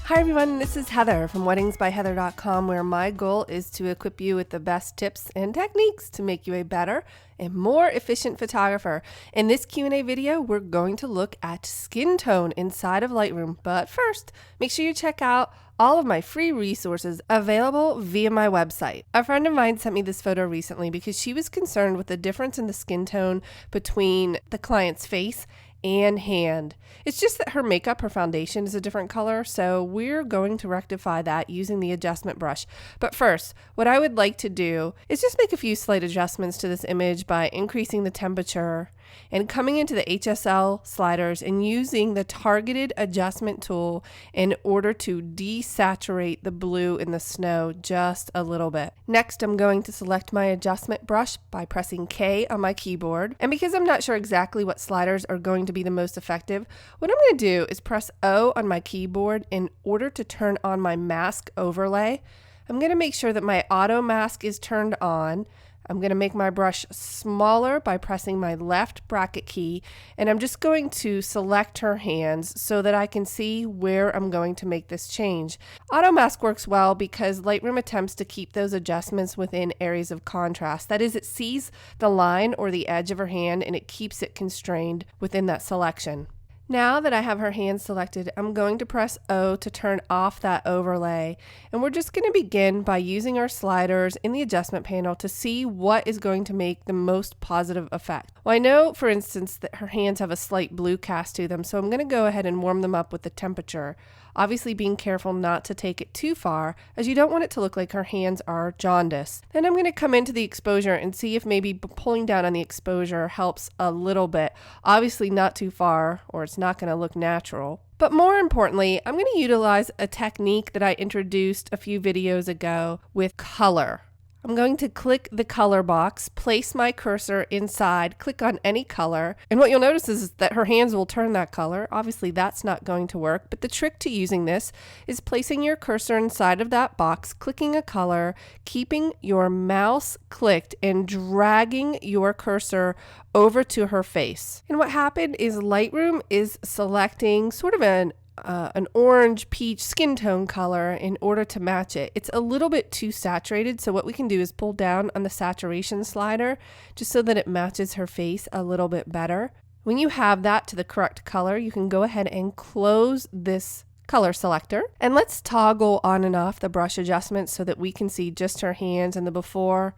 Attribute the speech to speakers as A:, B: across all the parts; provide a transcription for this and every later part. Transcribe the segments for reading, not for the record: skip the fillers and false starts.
A: Hi everyone, this is Heather from weddingsbyheather.com, where my goal is to equip you with the best tips and techniques to make you a better and more efficient photographer. In this Q&A video, we're going to look at skin tone inside of Lightroom. But first, make sure you check out all of my free resources available via my website. A friend of mine sent me this photo recently because she was concerned with the difference in the skin tone between the client's face and hand. It's just that her makeup, her foundation is a different color, so we're going to rectify that using the adjustment brush. But first, what I would like to do is just make a few slight adjustments to this image by increasing the temperature and coming into the HSL sliders and using the targeted adjustment tool in order to desaturate the blue in the snow just a little bit. Next, I'm going to select my adjustment brush by pressing K on my keyboard. And because I'm not sure exactly what sliders are going to be the most effective, what I'm going to do is press O on my keyboard in order to turn on my mask overlay. I'm going to make sure that my auto mask is turned on. I'm going to make my brush smaller by pressing my left bracket key, and I'm just going to select her hands so that I can see where I'm going to make this change. Auto mask works well because Lightroom attempts to keep those adjustments within areas of contrast. That is, it sees the line or the edge of her hand and it keeps it constrained within that selection. Now that I have her hand selected, I'm going to press O to turn off that overlay. And we're just going to begin by using our sliders in the adjustment panel to see what is going to make the most positive effect. Well, I know, for instance, that her hands have a slight blue cast to them, so I'm going to go ahead and warm them up with the temperature. Obviously being careful not to take it too far, as you don't want it to look like her hands are jaundiced. Then I'm going to come into the exposure and see if maybe pulling down on the exposure helps a little bit. Obviously not too far, or it's not going to look natural. But more importantly, I'm going to utilize a technique that I introduced a few videos ago with color. I'm going to click the color box, place my cursor inside, click on any color, and what you'll notice is that her hands will turn that color. Obviously that's not going to work, but the trick to using this is placing your cursor inside of that box, clicking a color, keeping your mouse clicked, and dragging your cursor over to her face. And what happened is Lightroom is selecting sort of an orange peach skin tone color in order to match it. It's a little bit too saturated, so what we can do is pull down on the saturation slider just so that it matches her face a little bit better. When you have that to the correct color, you can go ahead and close this color selector, and let's toggle on and off the brush adjustments so that we can see just her hands in the before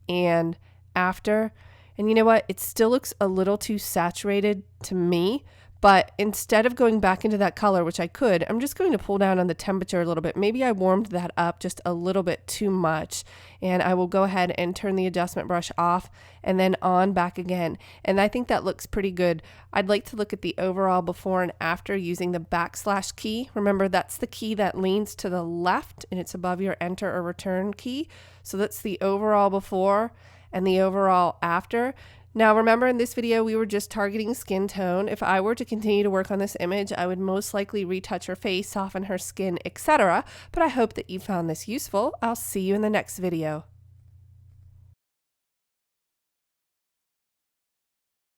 A: and after. And you know what? It still looks a little too saturated to me. But instead of going back into that color, which I could, I'm just going to pull down on the temperature a little bit. Maybe I warmed that up just a little bit too much. And I will go ahead and turn the adjustment brush off and then on back again. And I think that looks pretty good. I'd like to look at the overall before and after using the backslash key. Remember, that's the key that leans to the left and it's above your enter or return key. So that's the overall before and the overall after. Now remember, in this video we were just targeting skin tone. If I were to continue to work on this image, I would most likely retouch her face, soften her skin, etc. But I hope that you found this useful. I'll see you in the next video.